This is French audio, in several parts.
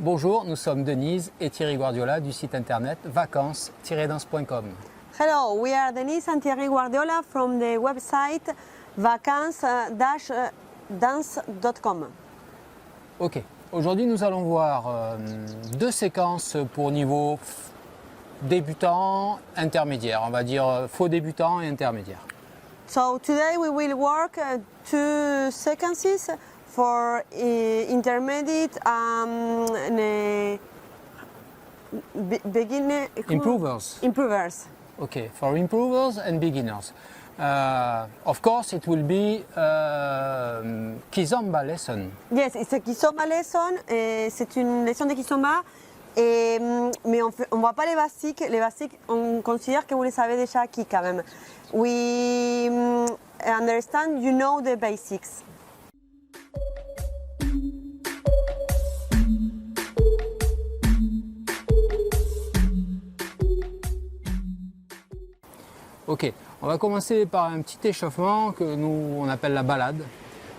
Bonjour, nous sommes Denise et Thierry Guardiola du site internet vacances-danse.com. Hello, we are Denise and Thierry Guardiola from the website vacances-danse.com. Ok, aujourd'hui nous allons voir deux séquences pour niveau débutant, intermédiaire, on va dire faux débutant et intermédiaire. So today we will work two sequences for intermediate beginner improvers. Okay, for improvers and beginners. Of course, it will be kizomba lesson. Yes, it's a kizomba lesson. C'est une leçon de kizomba. Mais on ne voit pas les basiques. Les basiques, on considère que vous les savez déjà acquis quand même. We understand, you know the basics. Ok, on va commencer par un petit échauffement que nous on appelle la balade.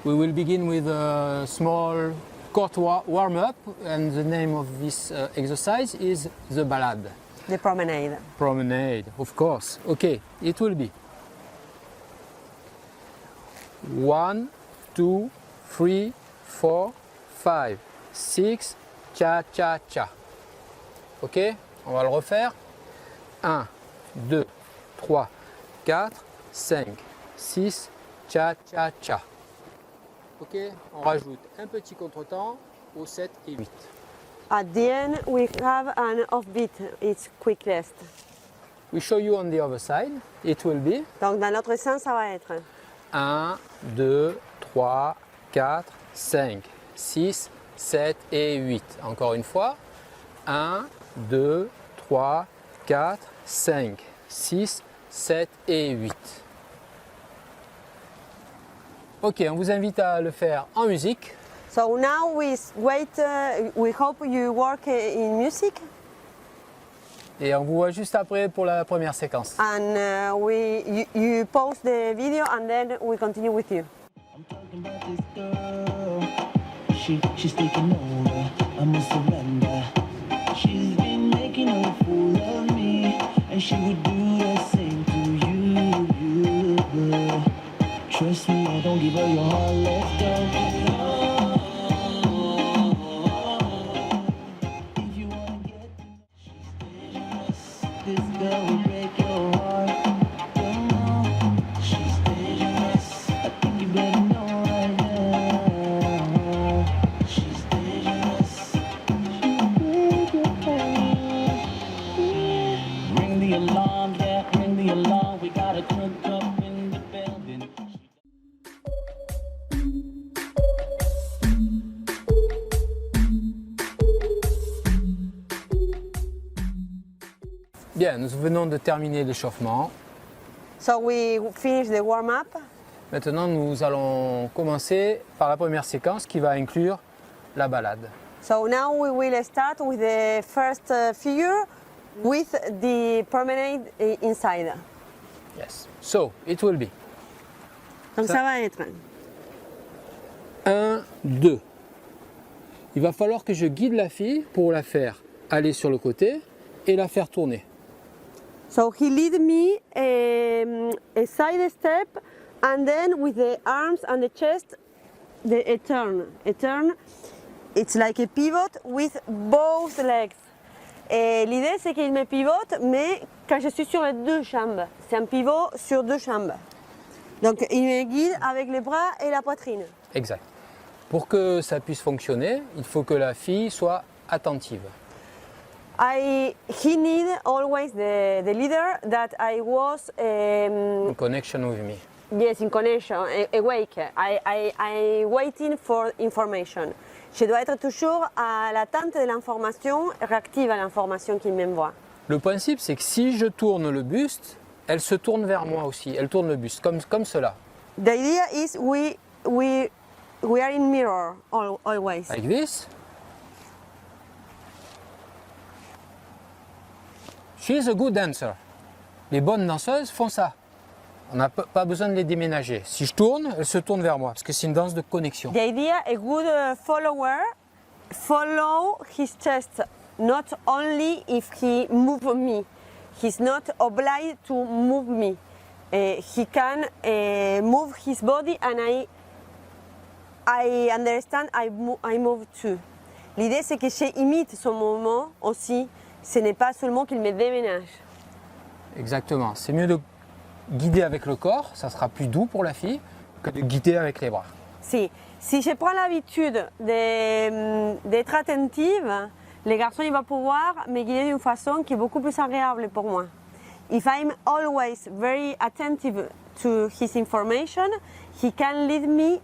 We will begin with a small court warm-up and the name of this exercise is the balade. The promenade. Promenade, of course. Okay, it will be 1, 2, 3, 4, 5, 6, cha-cha-cha. Ok, on va le refaire. 1, 2, 3, 4, 5, 6, cha-cha-cha. Ok, on rajoute un petit contretemps au 7 et 8. At the end, we have an offbeat, it's quickest. We show you on the other side, it will be. Donc dans l'autre sens, ça va être 1, 2, 3, 4, 5, 6, 7 et 8. Encore une fois. 1, 2, 3, 4, 5, 6, 7 et 8. Ok, on vous invite à le faire en musique. So now we wait, we hope you work in music. Et on vous voit juste après pour la première séquence. And you pause the video and then we continue with you. I'm talking about this girl. She's taking over. I must surrender. She's been making a fool of me, and she would do the same to you. Trust me, I don't give her your heart. Let's go. If you wanna get to know, she's dangerous. This girl will break your heart. Don't know, she's dangerous. I think you better know right now. She's dangerous. Ring the alarm, yeah, ring the alarm. We got a cook up in the building. Bien, nous venons de terminer l'échauffement. So we finish the warm-up. Maintenant, nous allons commencer par la première séquence qui va inclure la balade. So now we will start with the first figure with the promenade inside. Yes. So, it will be Donc ça va être 1, 2. Il va falloir que je guide la fille pour la faire aller sur le côté et la faire tourner. So he lead me a side step and then with the arms and the chest, a turn. A turn, it's like a pivot with both legs. Et l'idée c'est qu'il me pivote, mais quand je suis sur les deux jambes. C'est un pivot sur deux jambes. Donc il me guide avec les bras et la poitrine. Exact. Pour que ça puisse fonctionner, il faut que la fille soit attentive. He need always the leader that I was In connection with me. yes, in connection, awake. I waiting for information. Je dois être toujours à l'attente de l'information, réactive à l'information qu'il m'envoie. Le principe, c'est que si je tourne le buste, elle se tourne vers moi aussi. Elle tourne le buste, comme cela. The idea is we are in mirror always. Like this. She's a good dancer. Les bonnes danseuses font ça. On n'a pas besoin de les déménager. Si je tourne, elles se tournent vers moi, parce que c'est une danse de connexion. The idea, a good follower follow his chest, not only if he move me. He's not obliged to move me. He can move his body and I understand I move too. L'idée c'est que j'imite son mouvement aussi, ce n'est pas seulement qu'il me déménage. Exactement, c'est mieux de guider avec le corps, ça sera plus doux pour la fille, que de guider avec les bras. Si je prends l'habitude d'être attentive, le garçon il va pouvoir me guider d'une façon qui est beaucoup plus agréable pour moi. If I'm always very attentive to his information, he can lead me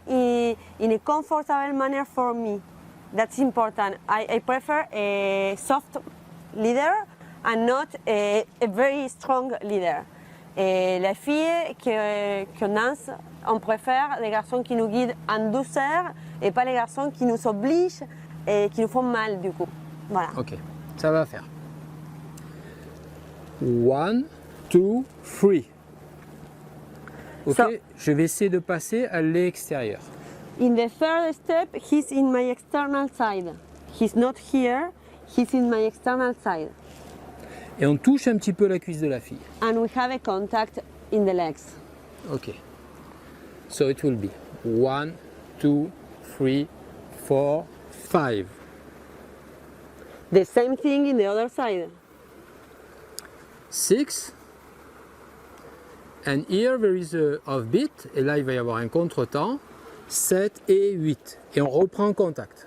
in a comfortable manner for me. That's important. I prefer a soft leader and not a very strong leader. Et la fille qu'on danse, on préfère les garçons qui nous guident en douceur et pas les garçons qui nous obligent et qui nous font mal du coup. Voilà. Ok, ça va faire. 1, 2, 3. Ok, je vais essayer de passer à l'extérieur. In the third step, he's in my external side. He's not here, he's in my external side. Et on touche un petit peu la cuisse de la fille. And we have a contact in the legs. Ok. So it will be 1, 2, 3, 4, 5. The same thing in the other side. 6. And here there is a offbeat. Et là, il va y avoir un contretemps. 7 et 8. Et on reprend contact.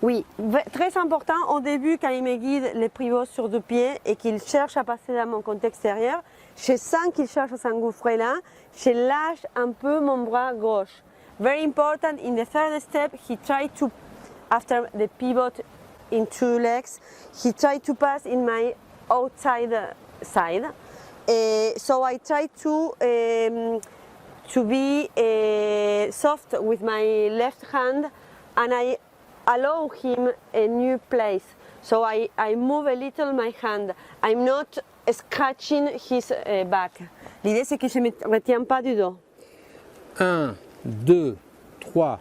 Oui, très important au début quand il me guide les pivots sur deux pieds et qu'il cherche à passer dans mon côté extérieur, je sens qu'il cherche à s'engouffrer là, je lâche un peu mon bras gauche. Very important, in the third step, he tried to, after the pivot in two legs, he tried to pass in my outside side. So I try to be soft with my left hand and I allow him a new place. So I move a little my hand. I'm not scratching his back. L'idée c'est que je ne me retiens pas du dos. 1, 2, 3,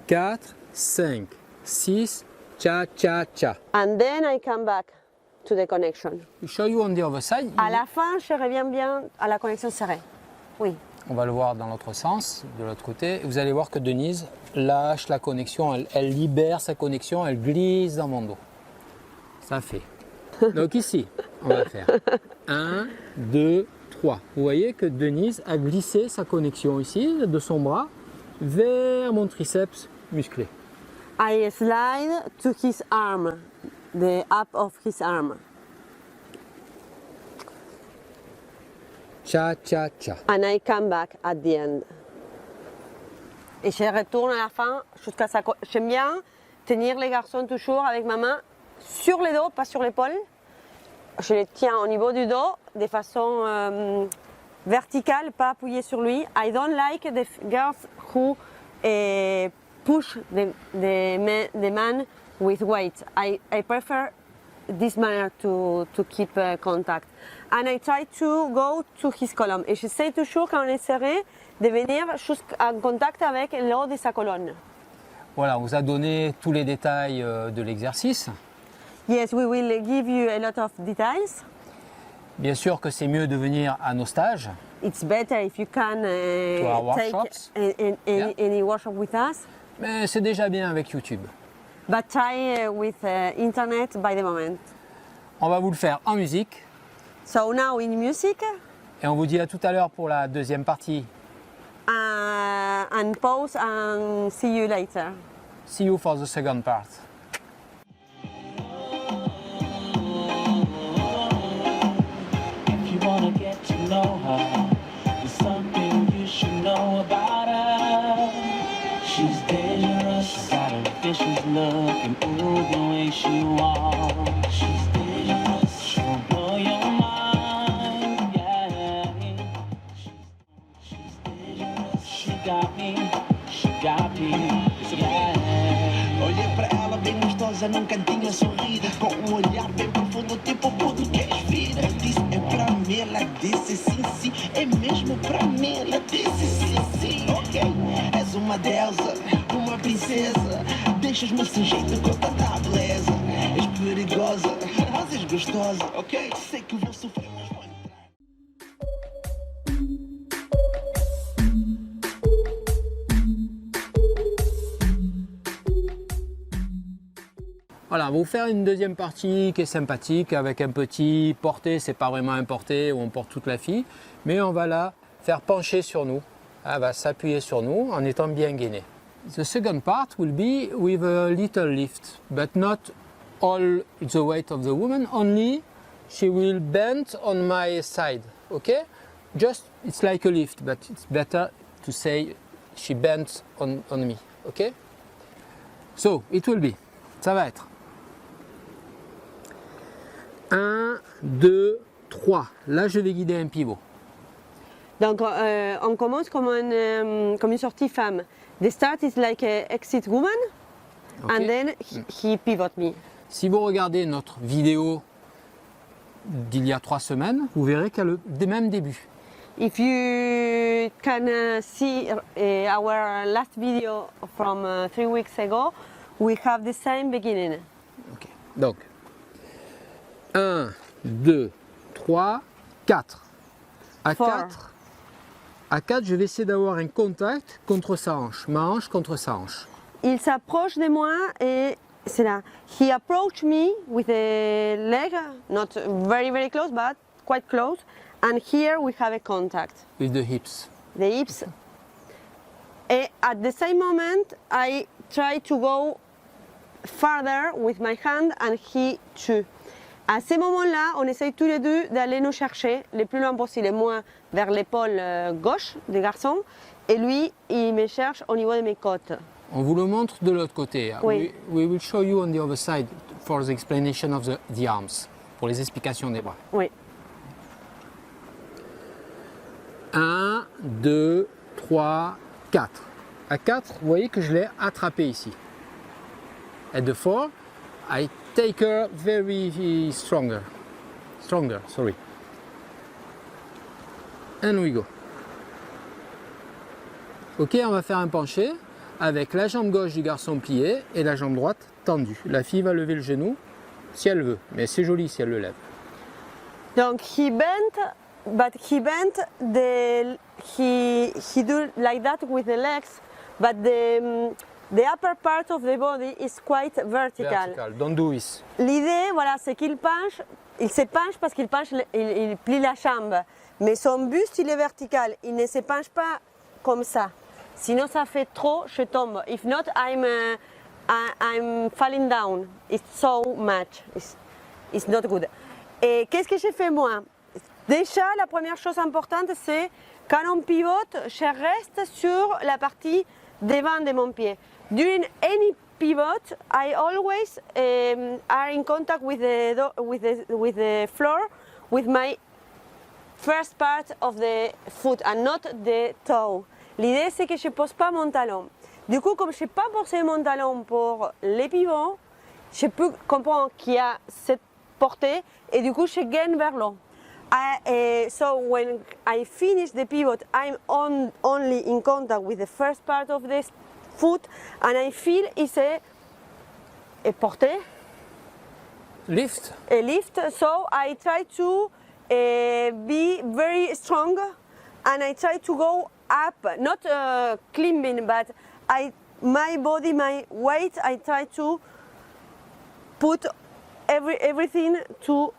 4, 5, 6, cha, cha, cha. And then I come back to the connection. Show you on the other side. À la fin, je reviens bien à la connexion serrée. Oui. On va le voir dans l'autre sens, de l'autre côté. Vous allez voir que Denise lâche la connexion, elle libère sa connexion, elle glisse dans mon dos. Ça fait. Donc ici, on va faire 1, 2, 3. Vous voyez que Denise a glissé sa connexion ici, de son bras, vers mon triceps musclé. I slide to his arm, the up of his arm. Cha, cha, cha. And I come back at the end. Et je retourne à la fin jusqu'à sa... J'aime bien tenir les garçons toujours avec ma main sur le dos, pas sur l'épaule. Je les tiens au niveau du dos de façon verticale, pas appuyée sur lui. I don't like the girls who push the man with weight. I prefer this manner to keep contact. And I try to go to his column. Et j'essaie toujours, quand on est serré, de venir en contact avec le haut de sa colonne. Voilà, on vous a donné tous les détails de l'exercice. Yes, we will give you a lot of details. Bien sûr que c'est mieux de venir à nos stages. It's better if you can To our take workshops. any workshop with us. Mais c'est déjà bien avec YouTube. But try with internet by the moment. On va vous le faire en musique. So now in music Et on vous dit à tout à l'heure pour la deuxième partie. and pause and see you later. See you for the second part. If you wanna get to know her, there's something you should know about her. She's dangerous, she's got a vicious look, and ooh, the way she walks. She's dangerous, she'll blow your mind, yeah. She's dangerous, she got me, yeah. Olhei pra ela bem gostosa num cantinho a sorrir, com olhar bem profundo, tipo puto queres vir. Eu disse é pra mim, ela disse sim, sim, é mesmo pra mim, ela disse sim, sim, ok. És uma deusa, uma princesa. Deixas-me sem jeito com tanta beleza. És perigosa, mas és gostosa, ok? Sei que vou sofrer, mas vou entrar. Voilà, on va vous faire une deuxième partie qui est sympathique avec un petit porté, c'est pas vraiment un porté où on porte toute la fille, mais on va la faire pencher sur nous. Elle va s'appuyer sur nous en étant bien gainée. The second part will be with a little lift, but not all the weight of the woman, only she will bend on my side, okay? Just, it's like a lift, but it's better to say she bends on me, okay? So, it will be, ça va être 1, 2, 3. Là, je vais guider un pivot. Donc, on commence comme une sortie femme. The start is like a exit woman, Okay. and then he pivot me. Si vous regardez notre vidéo d'il y a 3 semaines, vous verrez qu'elle a le même début. If you can see our last video from 3 weeks ago, we have the same beginning. Ok. Donc, 1, 2, 3, 4. À Four. 4, je vais essayer d'avoir un contact contre sa hanche, ma hanche contre sa hanche. Il s'approche de moi et c'est là. He approached me with a leg, not very very close, but quite close. And here we have a contact, With the hips. the hips. And at the same moment, I try to go farther with my hand and he too. À ces moments-là, on essaye tous les deux d'aller nous chercher le plus loin possible. Moi vers l'épaule gauche du garçon et lui, il me cherche au niveau de mes côtes. On vous le montre de l'autre côté. Oui. We will show you on the other side for the explanation of the arms, pour les explications des bras. Oui. 1, 2, 3, 4. À 4, vous voyez que je l'ai attrapé ici. At the 4, I take her very stronger, sorry. And we go. Ok, on va faire un penché avec la jambe gauche du garçon pliée et la jambe droite tendue. La fille va lever le genou si elle veut, mais c'est joli si elle le lève. Donc he bent, but he bent he do like that with the legs, but the upper part of the body is quite vertical. Vertical, don't do this. L'idée, voilà, c'est qu'il penche, il se penche parce qu'il penche, il plie la jambe, mais son buste il est vertical, il ne se penche pas comme ça. Sinon ça fait trop, je tombe. If not, I'm falling down. It's so much. It's not good. Et qu'est-ce que j'ai fait moi? Déjà, la première chose importante, c'est quand on pivote, je reste sur la partie devant de mon pied. During any pivot, I always are in contact with the floor, with my first part of the foot and not the toe. L'idée, c'est que je ne pose pas mon talon. Du coup, comme je n'ai pas posé mon talon pour les pivots, je peux comprendre qu'il y a cette portée et du coup, je gagne vers l'eau. So when I finish the pivot, I'm only in contact with the first part of the foot and I feel it's a portée, Lift. a lift. So I try to be very strong and I try to go up, not climbing, but my body, my weight, I try to put everything to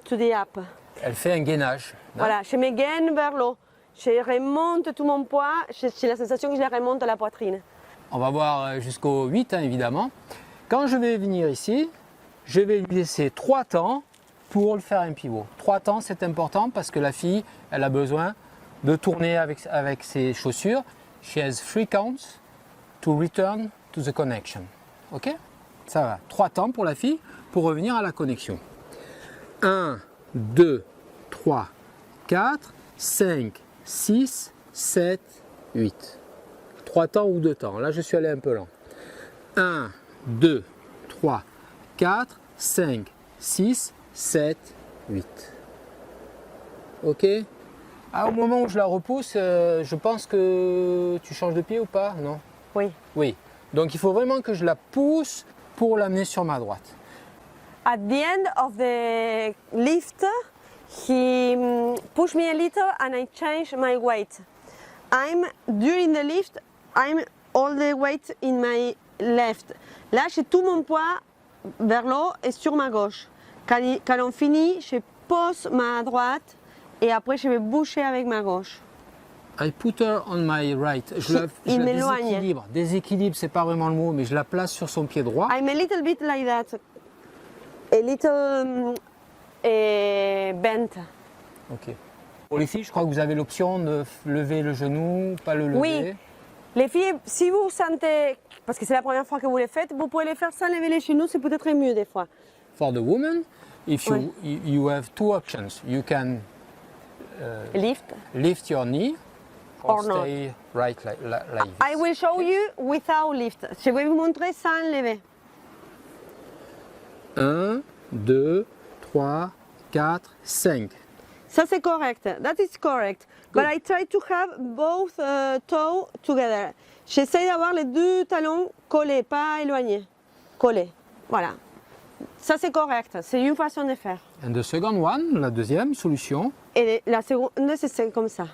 the up. Elle fait un gainage. non? Voilà, je me gaine vers l'eau. Je remonte tout mon poids, j'ai la sensation que je la remonte à la poitrine. On va voir jusqu'au 8, hein, évidemment. Quand je vais venir ici, je vais lui laisser 3 temps pour le faire un pivot. 3 temps, c'est important parce que la fille, elle a besoin de tourner avec ses chaussures. She has 3 counts to return to the connection. Ok? Ça va. 3 temps pour la fille pour revenir à la connexion. 1, 2, 3, 4, 5, 6, 7, 8. 3 temps ou 2 temps. Là, je suis allé un peu lent. 1, 2, 3, 4, 5, 6, 7, 8. Ok? Ah, au moment où je la repousse, je pense que tu changes de pied ou pas? Non? Oui. Oui. Donc il faut vraiment que je la pousse pour l'amener sur ma droite. At the end of the lift, he pushed me a little and I changed my weight. During the lift, I'm all the weight in my left. Là, j'ai tout mon poids vers l'eau et sur ma gauche. Quand on finit, je pose ma droite et après je vais boucher avec ma gauche. I put her on my right. Je la Il m'éloigne. déséquilibre. Déséquilibre, c'est pas vraiment le mot, mais je la place sur son pied droit. I'm a little bit like that. A little bent. Ok. Pour les filles, je crois que vous avez l'option de lever le genou, pas le lever. Oui. Les filles, si vous sentez, parce que c'est la première fois que vous les faites, vous pouvez les faire sans lever les genoux, c'est peut-être mieux des fois. For the woman, if you, Oui. you have two options. You can lift your knee or Or not. stay right like this. I will show you without lift. Je vais vous montrer sans lever. 1, 2, 3, 4, 5. Ça c'est correct. That is correct. But I try to have both toes together. J'essaie d'avoir les deux talons collés, pas éloignés. Collés. Voilà. Ça c'est correct. C'est une façon de faire. And the second one, la deuxième solution, Et la seconde, c'est comme ça.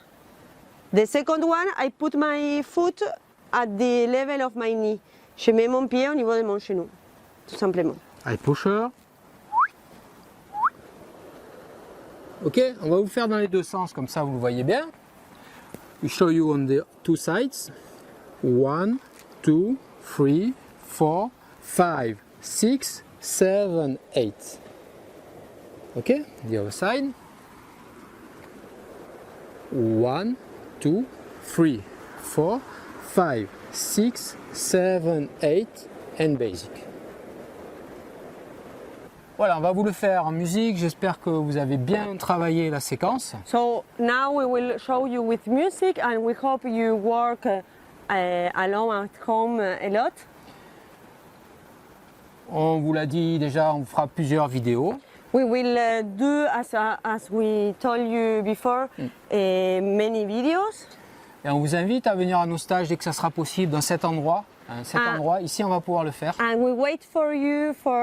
The second one, I put my foot at the level of my knee. Je mets mon pied au niveau de mon genou, tout simplement. I push her. Ok, on va vous faire dans les deux sens, comme ça vous le voyez bien. We show you on the two sides. 1, 2, 3, 4, 5, 6, 7, 8. Ok, the other side. 1, 2, 3, 4, 5, 6, 7, 8 and basic. Voilà, on va vous le faire en musique. J'espère que vous avez bien travaillé la séquence. So now we will show you with music and we hope you work alone at home a lot. On vous l'a dit déjà, on fera plusieurs vidéos. We will do, as we told you before, many videos. Et on vous invite à venir à nos stages dès que ça sera possible dans cet endroit. Endroit, ici on va pouvoir le faire. And we wait for you for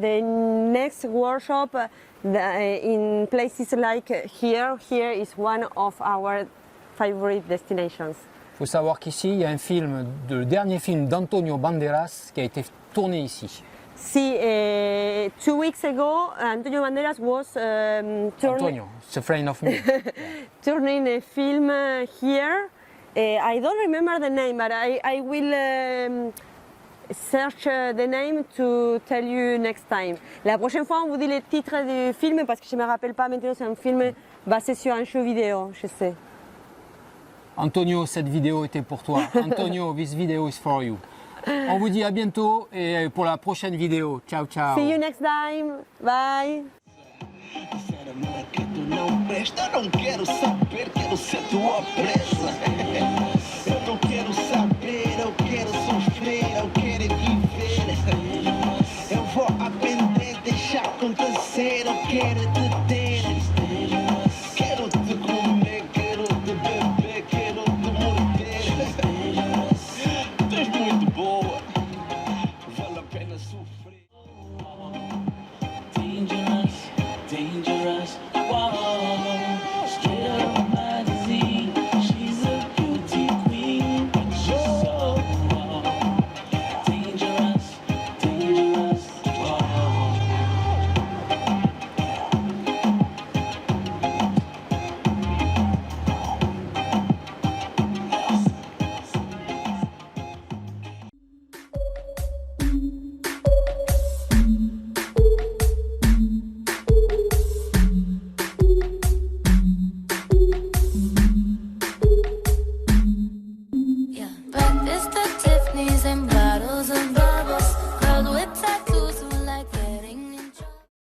the next workshop in places like here. Here is one of our favorite destinations. Il faut savoir qu'ici, il y a un film, le dernier film d'Antonio Banderas qui a été tourné ici. See, 2 weeks ago, Antonio Banderas was Antonio, it's a friend of me. turning a film here. I don't remember the name, but I will search the name to tell you next time. La prochaine fois, on vous dit les titres du film parce que je ne me rappelle pas maintenant. C'est un film basé sur un jeu vidéo, je sais. Antonio, cette vidéo était pour toi. Antonio, this video is for you. On vous dit à bientôt et pour la prochaine vidéo. Ciao, ciao. See you next time. Bye. Disseram que tu não presta, eu não quero saber, quero ser tua presa. Eu não quero saber, eu quero sofrer, eu quero viver. Eu vou aprender, deixar acontecer, eu quero te ter. Quero te comer, quero te beber, quero te morder. Tu és muito boa, vale a pena sofrer. Dangerous, dangerous.